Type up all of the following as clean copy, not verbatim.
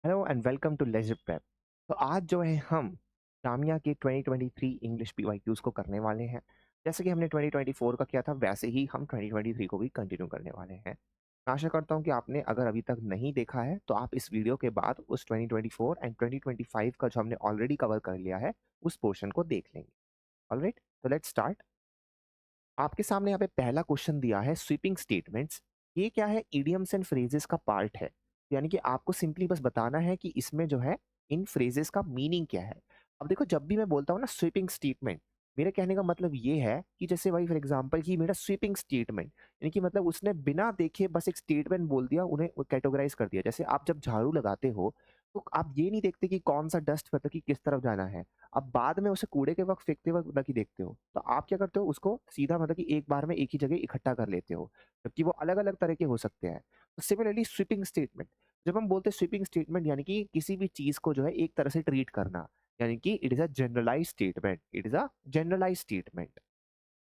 Hello and welcome to Ledger Prep. तो आज जो है हम जामिया के 2023 इंग्लिश पीवाईक्यूज को करने वाले हैं। जैसे कि हमने 2024 का किया था वैसे ही हम 2023 को भी कंटिन्यू करने वाले हैं। मैं आशा करता हूँ कि आपने अगर अभी तक नहीं देखा है तो आप इस वीडियो के बाद उस 2024 एंड 2025 का जो हमने ऑलरेडी कवर कर लिया है उस पोर्शन को देख लेंगे। ऑलराइट, तो लेट्स स्टार्ट। आपके सामने यहाँ पे पहला क्वेश्चन दिया है स्वीपिंग स्टेटमेंट्स। ये क्या है? इडियम्स एंड फ्रेजेस का पार्ट है। यानी कि आपको सिंपली बस बताना है कि इसमें जो है इन फ्रेजेस का मीनिंग क्या है। अब देखो, जब भी मैं बोलता हूँ ना स्वीपिंग स्टेटमेंट, मेरे कहने का मतलब ये है कि जैसे भाई फॉर एग्जांपल कि मेरा स्वीपिंग स्टेटमेंट यानी कि मतलब उसने बिना देखे बस एक स्टेटमेंट बोल दिया, उन्हें कैटेगराइज कर दिया। जैसे आप जब झाड़ू लगाते हो तो आप ये नहीं देखते कि कौन सा डस्ट मतलब कि किस तरफ जाना है, अब बाद में उसे कूड़े के वक्त फेंकते वक्त मतलब कि देखते हो, तो आप क्या करते हो उसको सीधा मतलब कि एक बार में एक ही जगह इकट्ठा कर लेते हो, जबकि वो अलग अलग तरह के हो सकते हैं। तो सिमिलरली स्वीपिंग स्टेटमेंट, जब हम बोलते हैं स्वीपिंग स्टेटमेंट यानी कि किसी भी चीज को जो है एक तरह से ट्रीट करना, यानी कि it is a generalize statement, it is a generalize statement.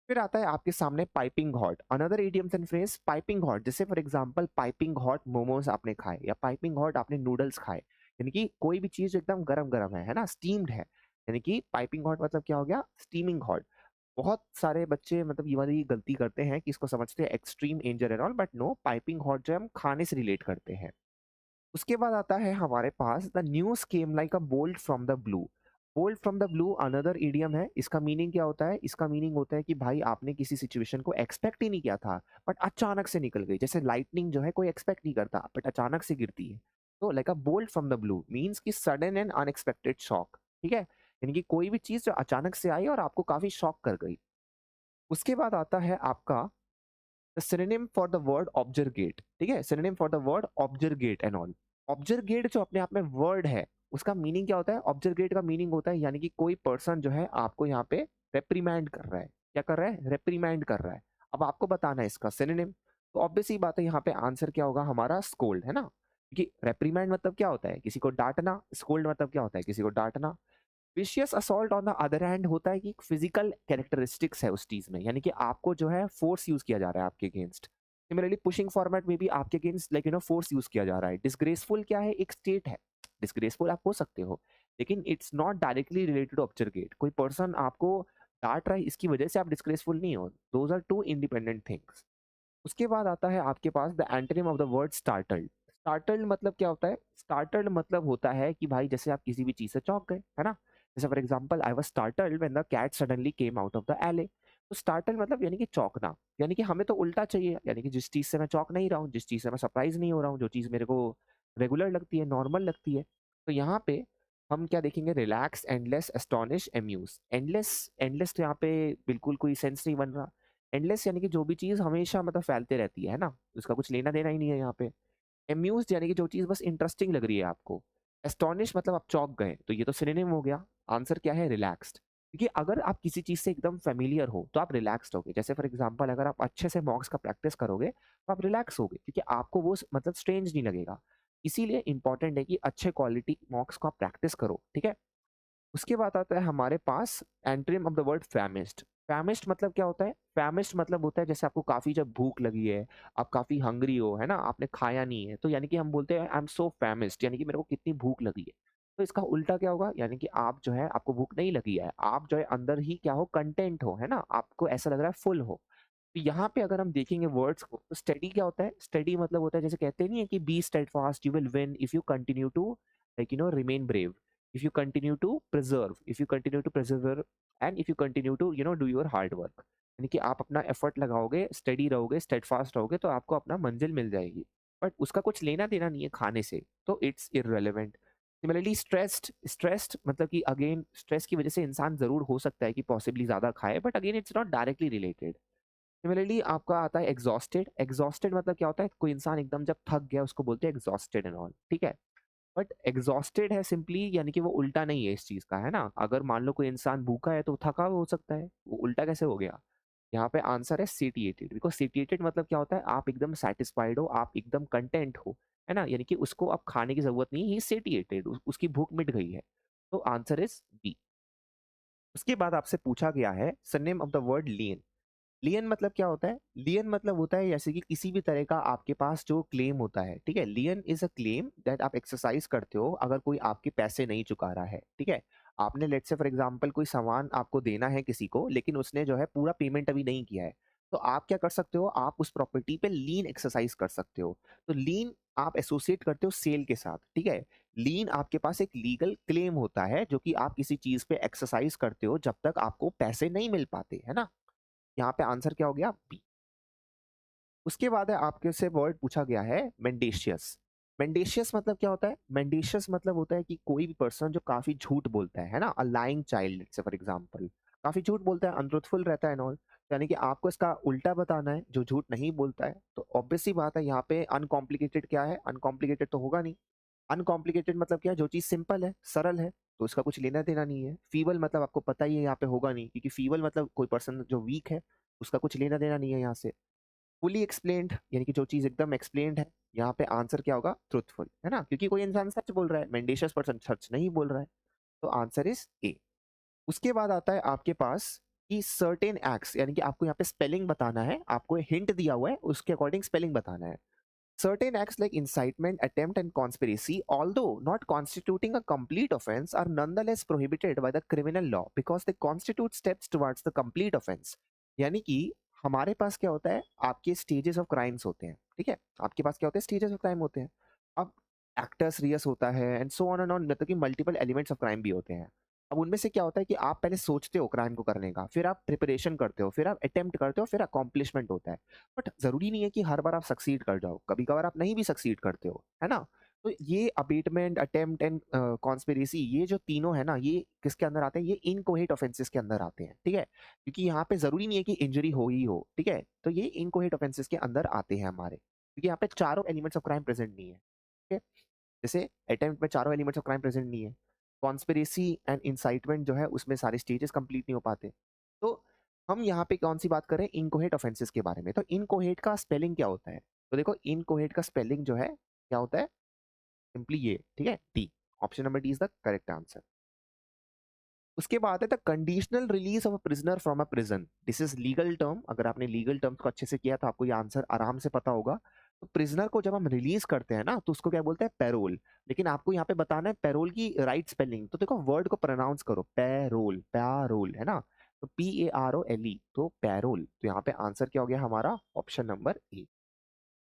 फिर आता है आपके सामने piping hot, another idioms and phrase piping hot. जैसे for example piping hot momos आपने खाए या पाइपिंग हॉट आपने नूडल्स खाए, यानी कि कोई भी चीज एकदम गरम गरम है ना, स्टीम्ड है, यानी कि पाइपिंग हॉट मतलब क्या हो गया? Steaming hot. बहुत सारे बच्चे मतलब ये वाली गलती करते हैं कि इसको समझते हैं extreme danger and all, but no, piping hot जो है हम खाने से रिलेट करते हैं। उसके बाद आता है हमारे पास the news came like a bolt from the blue. Bolt from the blue another idiom है। इसका मीनिंग क्या होता है? इसका मीनिंग होता है कि भाई आपने किसी सिचुएशन को एक्सपेक्ट ही नहीं किया था बट अचानक से निकल गई। जैसे लाइटनिंग जो है कोई एक्सपेक्ट नहीं करता बट अचानक से गिरती है। तो like a bolt from the blue means की सडन एंड अनएक्सपेक्टेड शॉक। ठीक है, यानी कि कोई भी चीज जो अचानक से आई और आपको काफी शॉक कर गई। उसके बाद आता है आपका synonym for the word objurgate. ठीक है, synonym for the word objurgate and all. Objurgate जो अपने आप में वर्ड है, उसका मीनिंग क्या होता है? ऑब्जर्गेट का मीनिंग होता है यानी कि कोई पर्सन जो है आपको यहाँ पे रेप्रीमैंड कर रहा है। क्या कर रहा है? रेप्रीमैंड कर रहा है। अब आपको बताना है इसका सिनोनिम। तो ऑब्वियस ही बात है, यहाँ पे आंसर क्या होगा हमारा? स्कोल्ड, है ना? क्योंकि रेप्रीमैंड मतलब क्या होता है? किसी को डांटना। स्कोल्ड मतलब क्या होता है? किसी को डांटना। Vicious assault on the other hand होता है कि फिजिकल कैरेक्टरिस्टिक्स है उस चीज में, यानी कि आपको जो है फोर्स यूज किया जा रहा है आपके अगेंस्ट। सिमिलरली पुशिंग फॉर्मेट में भी आपके अगेंस्ट लाइक फोर्स यूज किया जा रहा है। डिसग्रेसफुल क्या है? एक स्टेट है। डिसग्रेसफुल आप हो सकते हो, लेकिन it's not directly related to objurgate. कोई पर्सन आपको डांट रहा है इसकी वजह से आप डिसग्रेसफुल नहीं हो। Those are two independent things. उसके बाद आता है आपके पास the antonym of the word startled. Startled मतलब क्या होता है? स्टार्टल्ड मतलब होता है कि भाई जैसे आप किसी भी चीज से चौंक गए, है ना? जैसे for example I was startled when the cat suddenly came out of the alley. तो स्टार्टल्ड मतलब यानी कि चौंकना। यानी कि हमें तो उल्टा चाहिए, यानी कि जिस चीज से मैं चौंक नहीं रहा हूँ, जिस चीज से मैं सरप्राइज नहीं हो रहा हूँ, जो चीज मेरे को रेगुलर लगती है, नॉर्मल लगती है। तो यहाँ पे हम क्या देखेंगे? Relax, endless, astonish, amuse. Endless, endless तो यहाँ पे बिल्कुल कोई सेंस नहीं बन रहा। एंडलेस यानी कि जो भी चीज हमेशा मतलब फैलते रहती है ना, उसका कुछ लेना देना ही नहीं है यहाँ पे। एम्यूज यानी कि जो चीज बस इंटरेस्टिंग लग रही है आपको। एस्टोनिश मतलब आप चौंक गए, तो ये तो सिनोनिम हो गया। आंसर क्या है? रिलैक्स्ड। क्योंकि अगर आप किसी चीज से एकदम फेमिलियर हो तो आप रिलैक्स्ड होगे। जैसे फॉर एग्जांपल अगर आप अच्छे से मॉक्स का प्रैक्टिस करोगे तो आप रिलैक्स होगे, क्योंकि आपको वो मतलब स्ट्रेंज नहीं लगेगा। इसीलिए इंपॉर्टेंट है कि अच्छे क्वालिटी मॉक्स को आप प्रैक्टिस करो। ठीक है। उसके बाद आता है हमारे पास एंटोनिम ऑफ द वर्ड फैमिस्ट। फैमिस्ट मतलब क्या होता है? फैमिस्ट मतलब होता है जैसे आपको काफी जब भूख लगी है, आप काफी हंग्री हो, है ना, आपने खाया नहीं है, तो यानी कि हम बोलते हैं आई एम सो फैमिस्ट, यानी कि मेरे को कितनी भूख लगी है। तो इसका उल्टा क्या होगा? यानी कि आप जो है आपको भूख नहीं लगी है, आप जो है अंदर ही क्या हो? कंटेंट हो, है ना, आपको ऐसा लग रहा है फुल हो। तो यहाँ पे अगर हम देखेंगे वर्ड्स को तो स्टडी क्या होता है? स्टडी मतलब होता है जैसे कहते नहीं है कि be steadfast you will win if you continue to like remain brave, if you continue to preserve, if you continue to persevere, and if you continue to do your hard work। यानी कि आप अपना effort लगाओगे, study रहोगे, steadfast रहोगे, तो आपको अपना मंजिल मिल जाएगी। बट उसका कुछ लेना देना नहीं है खाने से, तो it's irrelevant. Similarly stressed, stressed मतलब कि अगेन स्ट्रेस की वजह से इंसान जरूर हो सकता है कि पॉसिबली ज्यादा खाए, but again it's not directly related. Similarly आपका आता है एग्जॉस्टेड। एग्जॉस्टेड मतलब क्या होता है? कोई इंसान एकदम जब थक गया उसको बोलते हैं एग्जॉस्टेड एंड ऑल। ठीक है, बट एग्जॉस्टेड है सिंपली, यानी कि वो उल्टा नहीं है इस चीज का, है ना? अगर मान लो कोई इंसान भूखा है तो वो थका हुआ हो सकता है, वो उल्टा कैसे हो गया? यहाँ पे आंसर है सेटिएटेड। बिकॉज सेटिएटेड मतलब क्या होता है? आप एकदम सेटिस्फाइड हो, आप एकदम कंटेंट हो, है ना, यानी कि उसको अब खाने की जरूरत नहीं, ही सेटिएटेड, उसकी भूख मिट गई है। तो आंसर इज बी। उसके बाद आपसे पूछा गया है सिनोनिम ऑफ द वर्ड लीन। लियन मतलब क्या होता है? लियन मतलब होता है जैसे कि किसी भी तरह का आपके पास जो क्लेम होता है, ठीक है? लियन इज़ अ क्लेम दैट आप एक्सरसाइज़ करते हो अगर कोई आपके पैसे नहीं चुका रहा है, ठीक है? आपने लेट्स से फॉर एग्ज़ाम्पल कोई सामान आपको देना है किसी को, लेकिन उसने जो है पूरा पेमेंट अभी नहीं किया है। तो आप क्या कर सकते हो? आप उस प्रॉपर्टी पे लियन एक्सरसाइज़ कर सकते हो। तो लियन आप एसोसिएट करते हो सेल के साथ, ठीक है? लियन आपके पास एक लीगल क्लेम होता है जो कि आप किसी चीज़ पे एक्सरसाइज़ करते हो जब तक आपको पैसे नहीं मिल पाते, है ना? यहाँ पे आंसर क्या हो गया? बी। उसके बाद है आपके से वर्ड पूछा गया है मेंडेशियस। मेंडेशियस मतलब क्या होता है? मेंडेशियस मतलब होता है कि कोई भी पर्सन जो काफ़ी झूठ बोलता है ना? अ लाइंग चाइल्ड से फॉर एग्ज़ाम्पल, काफ़ी झूठ बोलता है, अनट्रूथफुल रहता है एंड ऑल। यानी कि आपको इसका उल्टा बताना है, जो झूठ नहीं बोलता है। तो ऑब्वियस सी बात है यहाँ पे अनकॉम्प्लिकेटेड क्या है? अनकॉम्प्लिकेटेड तो होगा नहीं। अनकॉम्प्लिकेटेड मतलब क्या है? जो चीज़ सिंपल है, सरल है, तो उसका कुछ लेना-देना नहीं है। फीबल मतलब आपको पता ही है यहाँ पे होगा नहीं, क्योंकि फीबल मतलब कोई पर्सन जो वीक है, उसका कुछ लेना-देना नहीं है यहाँ से। फुली एक्सप्लेन्ड यानी कि जो चीज़ एकदम एक्सप्लेन्ड है, यहाँ पे आंसर क्या होगा? ट्रुथफुल, है ना? क्योंकि कोई इंसान सच बोल रहा है, मेंडेशियस पर्सन सच नहीं बोल रहा है। तो आंसर इज़ ए। उसके बाद आता है आपके पास कि सर्टेन एक्ट्स यानी कि आपको यहाँ पे स्पेलिंग बताना है, आपको हिंट दिया हुआ है, उसके अकॉर्डिंग स्पेलिंग बताना है। Certain acts like incitement, attempt, and conspiracy, although not constituting a complete offense, are nonetheless prohibited by the criminal law because they constitute steps towards the complete offense. यानी कि हमारे पास क्या होता है? आपके स्टेजेस ऑफ क्राइम्स होते हैं, ठीक है? आपके पास क्या होते हैं? स्टेजेस ऑफ क्राइम होते हैं। अब एक्टर्स रियस होता है and so on and on, मतलब कि मल्टीपल एलिमेंट्स ऑफ क्राइम भी होते हैं। अब उनमें से क्या होता है कि आप पहले सोचते हो क्राइम को करने का, फिर आप प्रिपरेशन करते हो, फिर आप अटेम्प्ट करते हो, फिर अकॉम्प्लिशमेंट होता है। बट ज़रूरी नहीं है कि हर बार आप सक्सीड कर जाओ, कभी-कभार आप नहीं भी सक्सीड करते हो, है ना? तो ये अबेटमेंट, अटेम्प्ट एंड कॉन्स्पिरेसी, ये जो तीनों है ना, ये किसके अंदर आते हैं? ये इनकोहेट ऑफेंसेस के अंदर आते हैं, ठीक है? क्योंकि यहाँ पे ज़रूरी नहीं है कि इंजरी हो ही हो, ठीक है? तो ये इनकोहेट ऑफेंसेस के अंदर आते हैं हमारे, क्योंकि यहाँ पे चारों एलिमेंट्स ऑफ क्राइम प्रेज़ेंट नहीं है, ठीक है? जैसे अटेम्प्ट में चारों एलिमेंट्स ऑफ क्राइम प्रेज़ेंट नहीं है, कॉन्स्पिरेसी एंड इंसाइटमेंट जो है उसमें सारे स्टेजेस कंप्लीट नहीं हो पाते। तो हम यहाँ पे कौन-सी बात कर रहे हैं? इनकोहेट ऑफेंसेस के बारे में। तो इनकोहेट का स्पेलिंग क्या होता है? तो देखो इनकोहेट का स्पेलिंग जो है, क्या होता है? सिंपली ये, ठीक है? D. Option number D is the correct answer. उसके बाद है the conditional release of a prisoner from a prison. This is legal term. अगर आपने लीगल टर्म्स को अच्छे से किया तो आपको ये आंसर आराम से पता होगा। तो प्रिजनर को जब हम रिलीज करते हैं ना, तो उसको क्या बोलते हैं? पैरोल। लेकिन आपको यहाँ पे बताना है पैरोल की राइट स्पेलिंग। तो देखो वर्ड को प्रोनाउंस करो, पैरोल, पैरोल, है ना? तो PAROLE, तो पैरोल। तो यहाँ पे आंसर क्या हो गया हमारा? Option number A.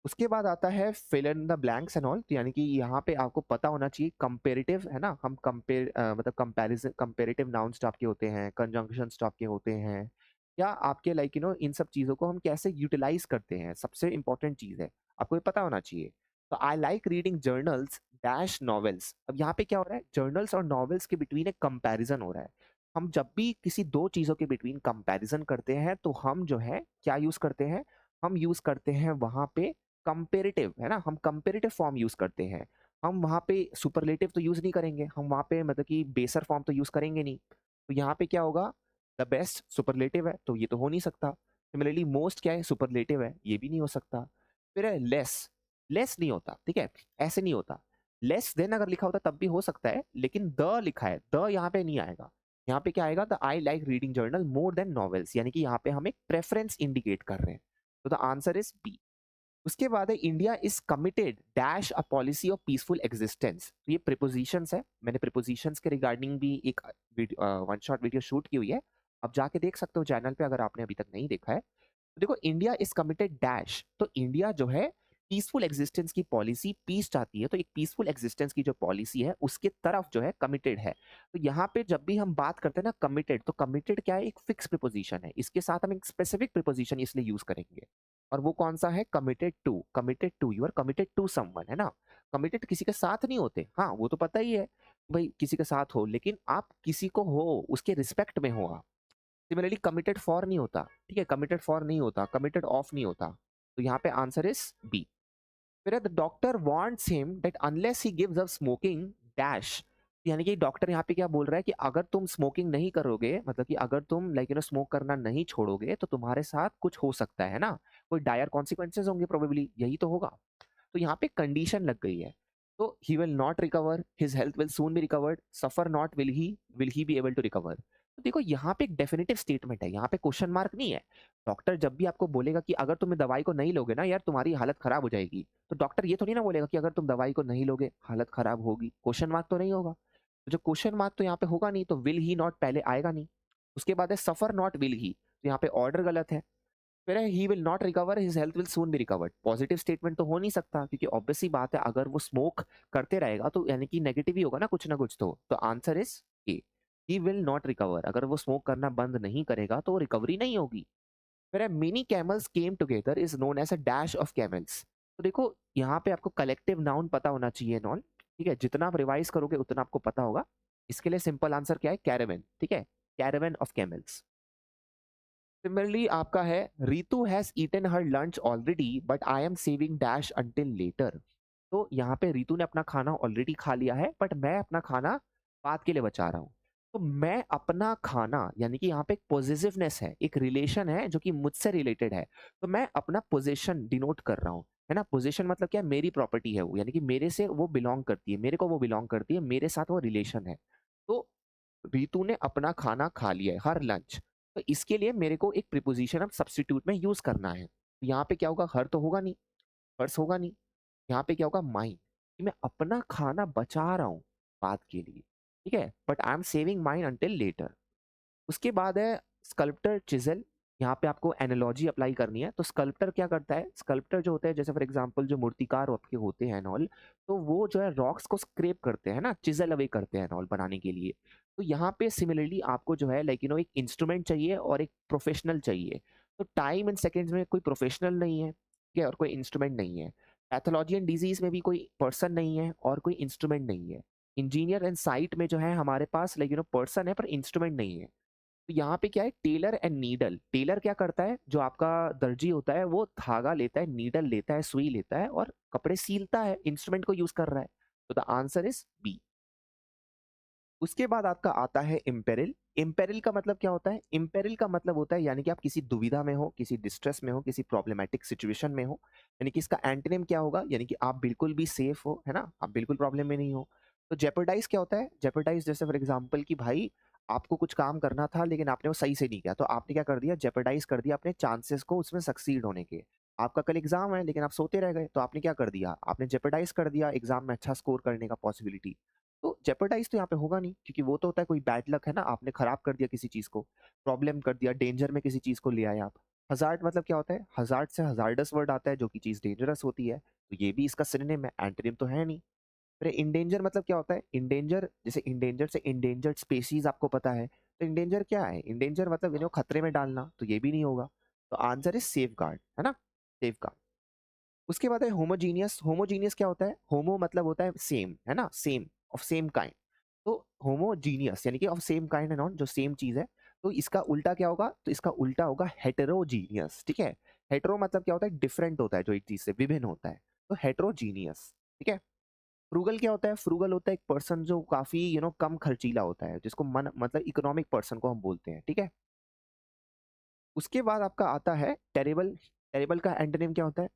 उसके बाद आता है fill in the blanks and all. तो यानी कि यहाँ पे आपको पता होना चाहिए कंपेरेटिव, है ना? हम मतलब कंपैरिजन, कंपेरेटिव नाउन स्टॉप के होते हैं, कंजंक्शन स्टॉप के होते हैं, या आपके लाइक इन सब चीज़ों को हम कैसे यूटिलाइज करते हैं, सबसे इंपॉर्टेंट चीज़ है, आपको ये पता होना चाहिए। तो I like reading journals dash novels. अब यहाँ पे क्या हो रहा है? जर्नल्स और नॉवेल्स के बिटवीन एक कंपैरिजन हो रहा है। हम जब भी किसी दो चीज़ों के बिटवीन कंपैरिजन करते हैं तो हम जो है क्या यूज़ करते हैं? हम यूज़ करते हैं वहाँ पे कंपेरेटिव, है ना? हम कंपेरेटिव फॉर्म यूज़ करते हैं। हम वहाँ पे सुपरलेटिव तो यूज़ नहीं करेंगे, हम वहाँ पे मतलब कि बेसर फॉर्म तो यूज़ करेंगे नहीं। तो यहाँ पे क्या होगा? द बेस्ट सुपरलेटिव है, तो ये तो हो नहीं सकता। सिमिलरली मोस्ट क्या है? सुपरलेटिव है, ये भी नहीं हो सकता। फिर है लेस, लेस नहीं होता, ठीक है? ऐसे नहीं होता। लेस देन अगर लिखा होता तब भी हो सकता है, लेकिन द लिखा है, द यहाँ पे नहीं आएगा। यहाँ पे क्या आएगा? The I like reading journal more than novels, यानी कि यहाँ पे हम एक प्रेफरेंस इंडिकेट कर रहे हैं। तो द आंसर इज बी। उसके बाद है India is committed dash a policy of peaceful existence. तो ये प्रीपोजिशंस है, मैंने प्रीपोजिशंस के रिगार्डिंग भी एक वन शॉट वीडियो शूट की हुई है, आप जाके देख सकते हो चैनल पे अगर आपने अभी तक नहीं देखा है। तो देखो इंडिया इज कमिटेड डैश, तो इंडिया जो है पीसफुल एग्जिस्टेंस की पॉलिसी, पीस चाहती है, तो एक पीसफुल एग्जिस्टेंस की जो पॉलिसी है उसके तरफ जो है कमिटेड है। तो यहाँ पे जब भी हम बात करते हैं ना कमिटेड, तो कमिटेड क्या है? एक फिक्स प्रीपोजिशन है, इसके साथ हम एक स्पेसिफिक प्रीपोजिशन इसलिए यूज करेंगे। और वो कौन सा है? Committed to. Committed to, you are committed to someone, है ना? कमिटेड किसी के साथ नहीं होते, हाँ वो तो पता ही है भाई, किसी के साथ हो, लेकिन आप किसी को हो उसके रिस्पेक्ट में हो आप। सिमिलरली कमिटेड फॉर नहीं होता, ठीक है? कमिटेड फॉर नहीं होता, कमिटेड ऑफ नहीं होता। तो यहाँ पे आंसर इज बी। फिर the doctor wants him that unless he gives up smoking dash. यानी कि डॉक्टर यहाँ पे क्या बोल रहा है कि अगर तुम स्मोकिंग नहीं करोगे, मतलब कि अगर तुम लाइक स्मोक करना नहीं छोड़ोगे तो तुम्हारे साथ कुछ हो सकता है ना? कोई डायर कॉन्सिक्वेंसेज होंगे प्रोबेबली, यही तो होगा। तो यहाँ पे कंडीशन लग गई है। तो he will not recover, his health will soon be recovered, suffer not, will he be able to recover. तो देखो यहाँ पे एक डेफिनेटिव स्टेटमेंट है, यहाँ पे क्वेश्चन मार्क नहीं है। डॉक्टर जब भी आपको बोलेगा कि अगर तुम दवाई को नहीं लोगे ना यार तुम्हारी हालत खराब हो जाएगी, तो डॉक्टर ये थोड़ी ना बोलेगा कि अगर तुम दवाई को नहीं लोगे हालत खराब होगी, क्वेश्चन मार्क तो नहीं होगा। तो जो क्वेश्चन मार्क तो यहाँ पे होगा नहीं, तो विल ही नॉट पहले आएगा नहीं। उसके बाद है सफर नॉट विल ही, तो यहाँ पे ऑर्डर गलत है। फिर है ही will not recover, his health will soon be recovered. Positive statement तो हो नहीं सकता, क्योंकि ऑब्वियस सी बात है अगर वो स्मोक करते रहेगा तो यानी कि नेगेटिव ही होगा ना कुछ तो answer is a, he will not recover. अगर वो स्मोक करना बंद नहीं करेगा तो रिकवरी नहीं होगी। फिर है many camels came together is known as a dash of camels. तो देखो यहाँ पे आपको कलेक्टिव नाउन पता होना चाहिए नॉन, ठीक है, जितना आप रिवाइज करोगे उतना आपको पता होगा। इसके लिए सिंपल आंसर क्या है, कैरावन, ठीक है, कैरावन ऑफ कैमल्स। सिमिलरली आपका है Ritu has eaten her lunch already but I am saving dash until later. तो यहाँ पे रितु ने अपना खाना ऑलरेडी खा लिया है बट मैं अपना खाना बाद के लिए बचा रहा हूँ। तो मैं अपना खाना यानी कि यहाँ पे एक पोजेसिवनेस है, एक रिलेशन है जो कि मुझसे रिलेटेड है। तो मैं अपना पोजेशन डिनोट कर रहा हूँ, है ना। पोजेशन मतलब क्या है, मेरी प्रॉपर्टी है वो, यानी कि मेरे से वो बिलोंग करती है, मेरे को वो बिलोंग करती है, मेरे साथ वो रिलेशन है। तो रितु ने अपना खाना खा लिया है, हर लंच। तो इसके लिए मेरे को एक प्रीपोजिशन अब सब्स्टिट्यूट में यूज करना है। तो यहाँ पे क्या होगा, हर तो होगा नहीं, हर्स होगा नहीं। यहाँ पे क्या होगा, माइन, कि मैं अपना खाना बचा रहा हूँ बाद के लिए, ठीक है, but I am saving mine until later. उसके बाद है स्कल्प्टर चिजल। यहाँ पे आपको एनालॉजी अप्लाई करनी है। तो स्कल्प्टर क्या करता है, स्कल्प्टर जो होते हैं जैसे फॉर एग्जांपल जो मूर्तिकार आपके होते हैं नॉल, तो वो जो है रॉक्स को स्क्रेप करते हैं ना, चिजल अवे करते हैं नॉल बनाने के लिए। तो यहाँ पे सिमिलरली आपको जो है लाइक एक इंस्ट्रूमेंट चाहिए और एक प्रोफेशनल चाहिए। तो टाइम एंड सेकेंड्स में कोई प्रोफेशनल नहीं है, ठीक है, और कोई इंस्ट्रूमेंट नहीं है। पैथोलॉजी एंड डिजीज में भी कोई पर्सन नहीं है और कोई इंस्ट्रूमेंट नहीं है। इंजीनियर एंड साइट में जो है हमारे पास लाइक पर्सन है पर इंस्ट्रूमेंट नहीं है। तो यहाँ पे क्या है, टेलर एंड नीडल। टेलर क्या करता है, जो आपका दर्जी होता है वो धागा लेता है, नीडल लेता है, सुई लेता है और कपड़े सीलता है, इंस्ट्रूमेंट को यूज कर रहा है। तो द आंसर इज बी। उसके बाद आपका आता है इम्पेरिल। इम्पेरिल का मतलब क्या होता है, इम्पेरिल का मतलब होता है यानी कि आप किसी दुविधा में हो, किसी डिस्ट्रेस में हो, किसी प्रॉब्लमेटिक सिचुएशन में हो। यानी कि इसका एंटोनिम क्या होगा, यानी कि आप बिल्कुल भी सेफ हो, है ना, आप बिल्कुल प्रॉब्लम में नहीं हो। तो जेपर्डाइज क्या होता है, जेपर्डाइज जैसे फॉर एग्जांपल कि भाई आपको कुछ काम करना था लेकिन आपने वो सही से नहीं किया, तो आपने क्या कर दिया, जेपर्डाइज कर दिया अपने चांसेस को उसमें सक्सीड होने के। आपका कल एग्जाम है लेकिन आप सोते रह गए, तो आपने क्या कर दिया, आपने जेपर्डाइज कर दिया एग्जाम में अच्छा स्कोर करने का पॉसिबिलिटी। तो जेपर्डाइज तो यहाँ पे होगा नहीं, क्योंकि वो तो होता है कोई बैड लक, है ना, आपने खराब कर दिया किसी चीज को, प्रॉब्लम कर दिया, डेंजर में किसी चीज को ले आए आप। हजार्ड मतलब क्या होता है, हजार्ड से हजार्डस वर्ड आता है जो कि चीज डेंजरस होती है, तो ये भी इसका सिनोनिम है, एंटोनिम तो है नहीं। फिर इंडेंजर मतलब क्या होता है, इंडेंजर जैसे इंडेंजर से इंडेंजर्ड स्पेसीज आपको पता है, तो इंडेंजर क्या है, इंडेंजर मतलब इन्हें खतरे में डालना, तो ये भी नहीं होगा। तो आंसर इज सेफ गार्ड, है ना, सेफ गार्ड। उसके बाद है होमोजीनियस। होमोजीनियस क्या होता है, होमो मतलब होता है सेम, है ना, सेम, ऑफ सेम काइंड। तो होमोजीनियस यानी कि ऑफ सेम काइंड है नॉन, जो सेम चीज है। तो इसका उल्टा क्या होगा, तो इसका उल्टा होगा हेटेरोजीनियस, ठीक है। हेटेरो मतलब क्या होता है, डिफरेंट होता है, जो एक चीज से विभिन्न होता है, तो हेटेरोजीनियस, ठीक है। फ्रूगल क्या होता है, फ्रूगल होता है एक पर्सन जो काफी कम खर्चीला होता है, जिसको मन मतलब इकोनॉमिक पर्सन को हम बोलते हैं, ठीक है। उसके बाद आपका आता है टेरेबल। टेरेबल का एंटोनिम क्या होता है,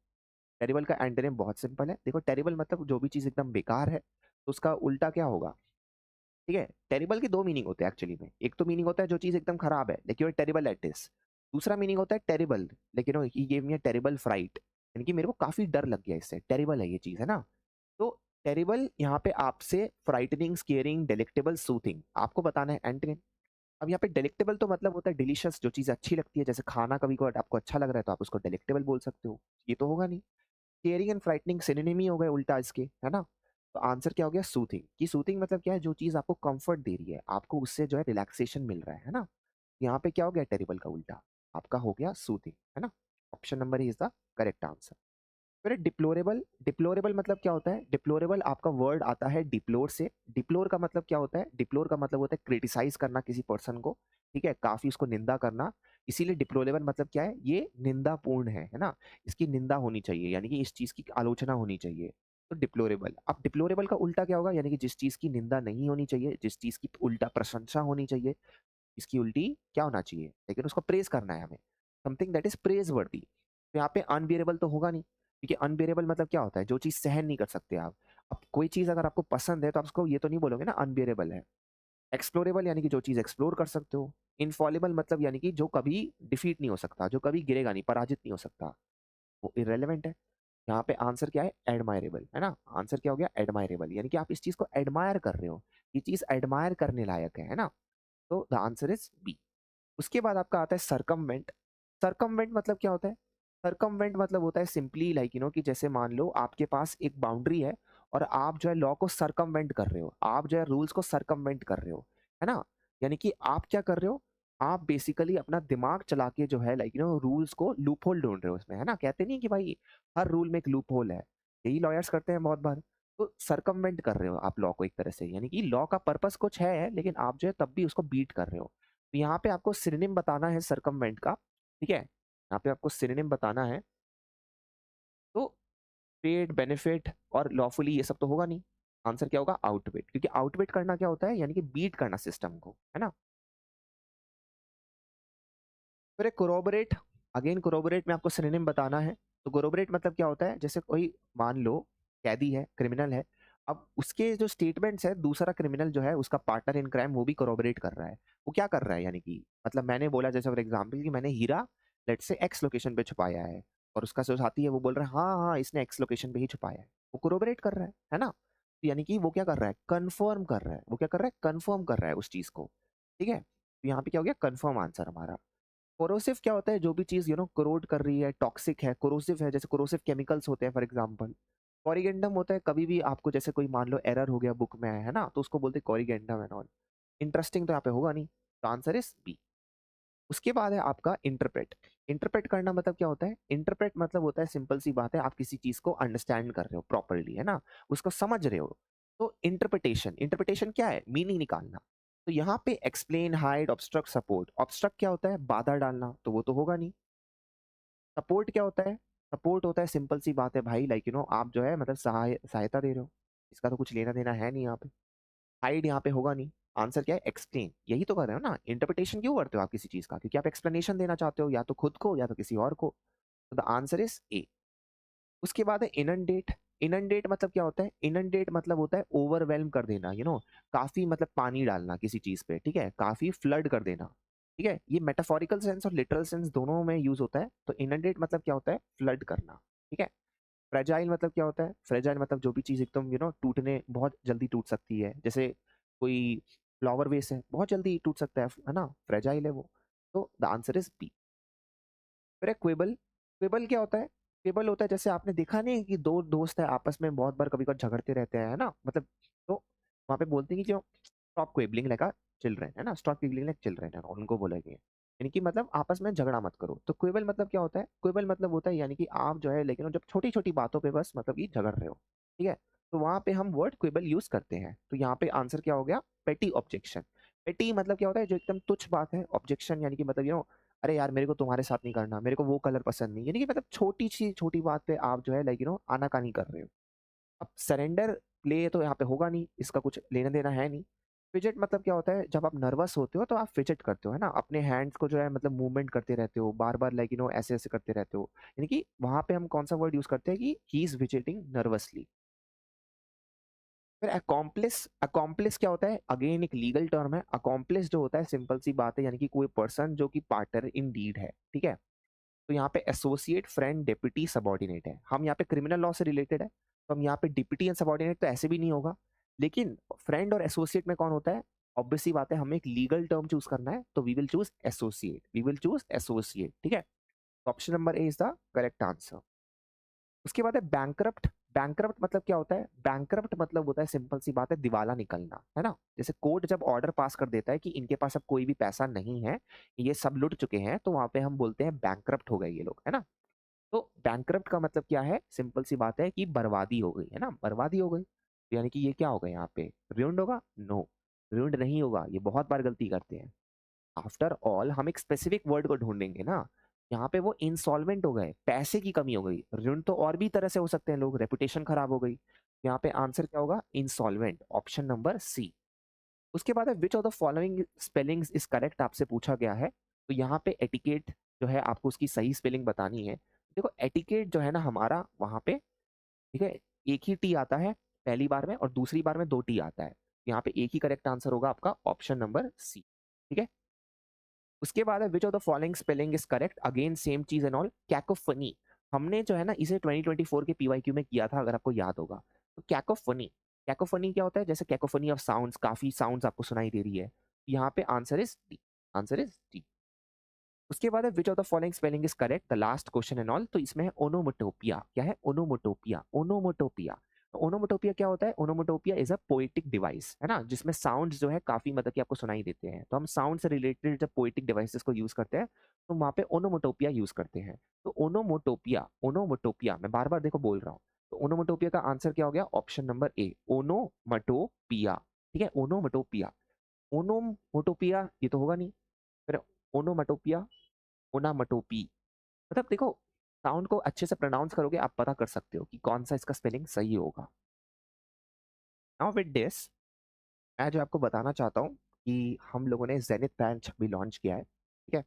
टेरिबल का एंटोनिम बहुत सिंपल है, देखो टेरिबल मतलब जो भी चीज एकदम बेकार है, तो उसका उल्टा क्या होगा, ठीक है। टेरिबल के दो मीनिंग होते हैं एक्चुअली में, एक तो मीनिंग होता है जो चीज एकदम खराब है लेकिन यू टेरिबल एट दिस। दूसरा मीनिंग होता है टेरिबल, लेकिन he gave me a terrible fright, यानी कि मेरे को काफी डर लग गया इससे, टेरिबल है ये चीज, है ना। तो टेरिबल यहाँ पे आपसे फ्राइटनिंग, स्केरिंग, डेलेक्टेबल, सूथिंग आपको बताना है एंटोनिम। अब यहाँ पे डेलेक्टेबल तो मतलब होता है डिलीशियस, जो चीज अच्छी लगती है, जैसे खाना कभी कभार आपको अच्छा लग रहा है तो आप उसको डेलेक्टेबल बोल सकते हो, ये तो होगा नहीं। केयरिंग एंड फ्राइटनिंग सिनोनिम ही हो गए उल्टा इसके, है ना। तो आंसर क्या हो गया, सूथिंग। कि सूथिंग मतलब क्या है, जो चीज आपको कंफर्ट दे रही है, आपको उससे जो है रिलैक्सेशन मिल रहा है ना। यहाँ पे क्या हो गया, टेरिबल का उल्टा आपका हो गया सूथिंग, है ना। Option number is the correct answer. फिर डिप्लोरेबल। डिप्लोरेबल मतलब क्या होता है, डिप्लोरेबल आपका वर्ड आता है डिप्लोर से। डिप्लोर का मतलब क्या होता है, डिप्लोर का मतलब होता है क्रिटिसाइज करना किसी पर्सन को, ठीक है, काफी उसको निंदा करना। इसीलिए डिप्लोरेबल मतलब क्या है, ये निंदापूर्ण है ना, इसकी निंदा होनी चाहिए, यानी कि इस चीज की आलोचना होनी चाहिए। तो डिप्लोरेबल, अब डिप्लोरेबल का उल्टा क्या होगा, यानी कि जिस चीज की निंदा नहीं होनी चाहिए, जिस चीज की उल्टा प्रशंसा होनी चाहिए, इसकी उल्टी क्या होना चाहिए, लेकिन उसको प्रेज करना है हमें, समथिंग दैट इज प्रेज वर्दी। तो यहाँ पे अनबियरेबल तो होगा नहीं, क्योंकि अनबियरेबल मतलब क्या होता है, जो चीज सहन नहीं कर सकते आप। अब कोई चीज अगर आपको पसंद है तो आप उसको ये तो नहीं बोलोगे ना अनबियरेबल है, एक्सप्लोरेबल यानी कि जो चीज़ एक्सप्लोर कर सकते हो। इनफॉलिबल मतलब यानी कि जो कभी डिफीट नहीं हो सकता, जो कभी गिरेगा नहीं, पराजित नहीं हो सकता, वो इर्रेलेवेंट है। यहाँ पे आंसर क्या है? एडमायरेबल, है ना? आंसर क्या हो गया? एडमायरेबल, यानी कि आप इस चीज़ को एडमायर कर रहे हो, ये चीज़ एडमायर करने लायक है ना? तो द आंसर इज बी। उसके बाद आपका आता है सरकमवेंट। सरकमवेंट मतलब क्या होता है? सरकमवेंट मतलब होता है सिंपली लाइक कि जैसे मान लो आपके पास एक बाउंड्री है और आप जो है लॉ को सरकमवेंट कर रहे हो, आप जो है रूल्स को सरकमवेंट कर रहे हो, है ना? यानी कि आप क्या कर रहे हो? आप बेसिकली अपना दिमाग चला के जो है लाइक रूल्स को लूप होल ढूंढ रहे हो उसमें, है ना? कहते नहीं कि भाई हर रूल में एक लूप होल है, यही लॉयर्स करते हैं बहुत बार। तो सरकमवेंट कर रहे हो आप लॉ को एक तरह से, यानी कि लॉ का पर्पस कुछ है लेकिन आप जो है तब भी उसको बीट कर रहे हो। तो यहाँ पे आपको सिनोनिम बताना है सरकमवेंट का, ठीक है? यहाँ पे आपको सिनोनिम बताना है। तो पेड, बेनिफिट और लॉफुली ये सब तो होगा नहीं। आंसर क्या होगा? आउटविट, क्योंकि आउटविट करना क्या होता है? यानी कि बीट करना सिस्टम को, है ना? फिर एक कोरोबोरेट, अगेन कोरोबोरेट में आपको सिनोनिम बताना है। तो कोरोबोरेट मतलब क्या होता है? जैसे कोई मान लो कैदी है, क्रिमिनल है, अब उसके जो स्टेटमेंट्स है दूसरा क्रिमिनल जो है उसका पार्टनर इन क्राइम वो भी कोरोबोरेट कर रहा है। वो क्या कर रहा है? यानी कि मतलब मैंने बोला जैसे फॉर एग्जांपल कि मैंने हीरा लेट्स से एक्स लोकेशन पे छुपाया है, और उसका जो साथी है वो बोल रहा है हाँ हाँ इसने एक्स लोकेशन पे ही छुपाया है, वो कोरोबोरेट कर रहा है ना? तो यानी कि वो क्या कर रहा है? कंफर्म कर रहा है। वो क्या कर रहा है? कंफर्म कर रहा है उस चीज को, ठीक है? तो यहाँ पे क्या हो गया? कंफर्म आंसर हमारा। कोरोसिव क्या होता है? जो भी चीज कोरोड कर रही है, टॉक्सिक है, कोरोसिव है, जैसे कोरोसिव केमिकल्स होते हैं फॉर एग्जांपल। कॉरिगेंडम होता है कभी भी आपको जैसे कोई मान लो एरर हो गया बुक में, है ना, तो उसको बोलते हैं कॉरिगेंडम एंड ऑल। इंटरेस्टिंग तो यहाँ पे होगा नहीं, तो आंसर इज बी। उसके बाद है आपका इंटरप्रेट। इंटरप्रेट करना मतलब क्या होता है? इंटरप्रेट मतलब होता है सिंपल सी बात है, आप किसी चीज को अंडरस्टैंड कर रहे हो प्रॉपरली, है ना, उसको समझ रहे हो। तो इंटरप्रिटेशन, इंटरप्रिटेशन क्या है? मीनिंग निकालना। तो यहाँ पे explain, hide, obstruct, support. Obstruct क्या होता है? बाधा डालना, तो वो तो होगा नहीं। सपोर्ट क्या होता है? सपोर्ट होता है सिंपल सी बात है भाई लाइक आप जो है मतलब सहायता दे रहे हो, इसका तो कुछ लेना देना है नहीं यहाँ पे। हाइड यहाँ पे होगा नहीं। आंसर क्या है? एक्सप्लेन, यही तो कर रहे हो ना। इंटरप्रिटेशन क्यों करते हो आप किसी चीज का? क्योंकि आप एक्सप्लेनेशन देना चाहते हो, या तो खुद को या तो किसी और को। तो द आंसर इज ए। उसके बाद है इनंडेट। इनंडेट मतलब क्या होता है? इनंडेट मतलब होता है ओवरवेलम कर देना, काफी मतलब पानी डालना किसी चीज पे, ठीक है, काफी फ्लड कर देना, ठीक है। ये मेटाफोरिकल सेंस और लिटरल सेंस दोनों में यूज होता है। तो इनंडेट मतलब क्या होता है? फ्लड करना, ठीक है। फ्रेजाइल मतलब क्या होता है? फ्रेजाइल मतलब जो भी चीज एकदम टूटने बहुत जल्दी टूट सकती है, जैसे कोई फ्लावर वेस है बहुत जल्दी टूट सकता है ना, फ्रेजाइल है वो। तो द आंसर इज बी। फिर है क्वेबल। क्वेबल क्या होता है? क्वेबल होता है जैसे आपने देखा नहीं कि दो दोस्त है आपस में बहुत बार कभी कभी झगड़ते रहते हैं, है ना, मतलब तो वहां पे बोलते हैं कि जो स्टॉप क्वेबलिंग लाइक अ चिल्ड्रन, है ना, स्टॉप क्वेबलिंग लाइक चिल्ड्रन, है ना, उनको बोला गया है। यानी कि मतलब आपस में झगड़ा मत करो। तो क्वेबल मतलब क्या होता है? क्वेबल मतलब होता है यानी कि आप जो है लेकिन जब छोटी छोटी बातों पे बस मतलब कि झगड़ रहे हो, ठीक है, तो वहां पे हम वर्ड क्वेबल यूज करते हैं। तो यहाँ पे आंसर क्या हो गया? पेटी ऑब्जेक्शन। पेटी मतलब क्या होता है? जो एकदम तुच्छ बात है। ऑब्जेक्शन यानी कि मतलब अरे यार मेरे को तुम्हारे साथ नहीं करना, मेरे को वो कलर पसंद नहीं, यानी कि मतलब छोटी सी छोटी बात पे आप जो है लाइक आनाकानी कर रहे हो। अब सरेंडर प्ले तो यहाँ पे होगा नहीं, इसका कुछ लेना देना है नहीं। फिजेट मतलब क्या होता है? जब आप नर्वस होते हो तो आप फिजेट करते हो, है ना, अपने हैंड्स को जो है मतलब मूवमेंट करते रहते हो बार बार लाइक ऐसे ऐसे करते रहते हो। यानी कि वहां पे हम कौन सा वर्ड यूज करते हैं कि ही इज विजिटिंग नर्वसली। फिर अकॉम्प्लिस। अकॉम्प्लिस क्या होता है? अगेन एक लीगल टर्म है। अकॉम्प्लिस जो होता है सिंपल सी बात है यानी कि कोई पर्सन जो कि पार्टनर इन डीड है, ठीक है। तो यहाँ पे एसोसिएट, फ्रेंड, डेप्यूटी, सबॉर्डिनेट है। हम यहाँ पे क्रिमिनल लॉ से रिलेटेड है, तो हम यहाँ पे डिप्यूटी एंड सबॉर्डिनेट तो ऐसे भी नहीं होगा। लेकिन फ्रेंड और एसोसिएट में कौन होता है? ऑब्वियस सी बात है, हमें एक लीगल टर्म चूज करना है, तो we will choose associate, we will choose associate, ठीक है। Option number A is the correct answer. उसके बाद है बैंकरप्ट। बैंकरप्ट मतलब क्या होता है? बैंकरप्ट मतलब होता है सिंपल सी बात है दिवाला निकलना, है ना। जैसे कोर्ट जब ऑर्डर पास कर देता है कि इनके पास अब कोई भी पैसा नहीं है, ये सब लुट चुके हैं, तो वहां पे हम बोलते हैं बैंकरप्ट हो गए ये लोग, है ना। तो बैंकरप्ट का मतलब क्या है? सिंपल सी बात है कि बर्बादी हो गई, है ना, बर्बादी हो गई। तो यानी कि ये क्या होगा यहाँ पे? ruined होगा? नो, ruined नहीं होगा, ये बहुत बार गलती करते हैं। आफ्टर ऑल हम एक स्पेसिफिक वर्ड को ढूंढेंगे ना। यहाँ पे वो इंसॉल्वेंट हो गए, पैसे की कमी हो गई। ऋण तो और भी तरह से हो सकते हैं, लोग रेपुटेशन खराब हो गई। यहाँ पे आंसर क्या होगा? Insolvent, option number C. उसके बाद है which of the following spellings is correct, आपसे पूछा गया है। तो यहाँ पे एटिकेट जो है आपको उसकी सही स्पेलिंग बतानी है। देखो एटिकेट जो है ना हमारा वहां पे, ठीक है, एक ही टी आता है पहली बार में और दूसरी बार में दो टी आता है। यहाँ पे एक ही करेक्ट आंसर होगा आपका ऑप्शन नंबर सी। ठीक है, उसके बाद है which of the following spelling is correct, again same चीज एंड ऑल, कैकोफनी। हमने जो है ना इसे 2024 के पीवाईक्यू में किया था, अगर आपको याद होगा। तो कैकोफनी, कैकोफनी क्या होता है? जैसे कैकोफनी ऑफ साउंड्स, काफी साउंड्स आपको सुनाई दे रही है। यहाँ पे answer is D, answer is D. उसके बाद है which of the following spelling is correct, the last question and all. तो इसमें है ओनोमोटोपिया। क्या है? Onomatopoeia, onomatopoeia. ओनोमोटोपिया क्या होता है? Onomatopoeia is a poetic device, है ना, जिसमें साउंड्स जो है काफी मतलब कि आपको सुनाई देते हैं। तो हम साउंड से रिलेटेड जब पोएटिक डिवाइसेस को यूज करते हैं तो वहां पे ओनोमोटोपिया यूज करते हैं। तो ओनोमोटोपिया, ओनोमोटोपिया मैं बार बार देखो बोल रहा हूँ। तो ओनोमोटोपिया का आंसर क्या हो गया? Option number A, onomatopoeia. ठीक है, ओनोमटोपिया। ओनोमोटोपिया ये तो होगा नहीं, फिर ओनोमटोपिया, ओनामटोपी। मतलब देखो, साउंड को अच्छे से प्रोनाउंस करोगे आप पता कर सकते हो कि कौन सा इसका स्पेलिंग सही होगा। नाउ विद दिस मैं जो आपको बताना चाहता हूँ कि हम लोगों ने जेनिथ बैच भी लॉन्च किया है। ठीक है,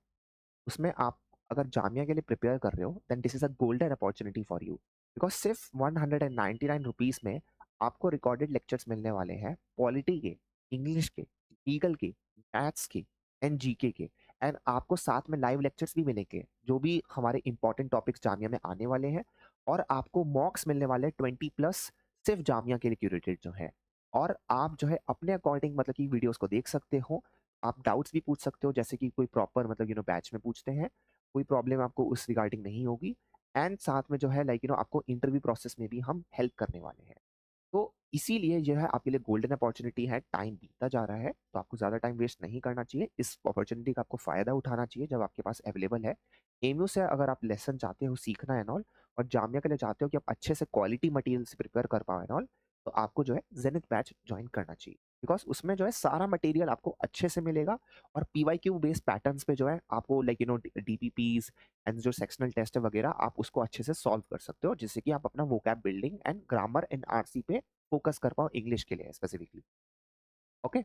उसमें आप अगर जामिया के लिए प्रिपेयर कर रहे हो then this is a golden opportunity for you, because सिर्फ 199 रुपीज में आपको रिकॉर्डेड लेक्चर्स मिलने वाले हैं पॉलिटी के, इंग्लिश के, लीगल के, मैथ्स के एंड जीके के। एंड आपको साथ में लाइव लेक्चर्स भी मिलेंगे जो भी हमारे इंपॉर्टेंट टॉपिक्स जामिया में आने वाले हैं। और आपको मॉक्स मिलने वाले 20+, सिर्फ जामिया के लिए क्यूरेटेड जो है। और आप जो है अपने अकॉर्डिंग मतलब कि वीडियोस को देख सकते हो। आप डाउट्स भी पूछ सकते हो, जैसे कि कोई प्रॉपर मतलब बैच में पूछते हैं, कोई प्रॉब्लम आपको उस रिगार्डिंग नहीं होगी। एंड साथ में जो है लाइक आपको इंटरव्यू प्रोसेस में भी हम हेल्प करने वाले हैं। तो इसीलिए जो है आपके लिए गोल्डन अपॉर्चुनिटी है। टाइम बीतता जा रहा है तो आपको ज़्यादा टाइम वेस्ट नहीं करना चाहिए, इस अपॉर्चुनिटी का आपको फ़ायदा उठाना चाहिए जब आपके पास अवेलेबल है। एमयू से अगर आप लेसन चाहते हो सीखना है नॉल, और जामिया के लिए चाहते हो कि आप अच्छे से क्वालिटी मटेरियल से प्रिपेयर कर पाओ नॉल, तो आपको जो है जेनिथ बैच ज्वाइन करना चाहिए। बिकॉज उसमें जो है सारा मटेरियल आपको अच्छे से मिलेगा। और पीवाईक्यू बेस्ड पैटर्न्स पे जो है आपको लाइक डीपीपीज एंड जो सेक्शनल टेस्ट है वगैरह आप उसको अच्छे से सॉल्व कर सकते हो, जिससे कि आप अपना vocab building and grammar and RC पे फोकस कर पाओ इंग्लिश के लिए स्पेसिफिकली। ओके,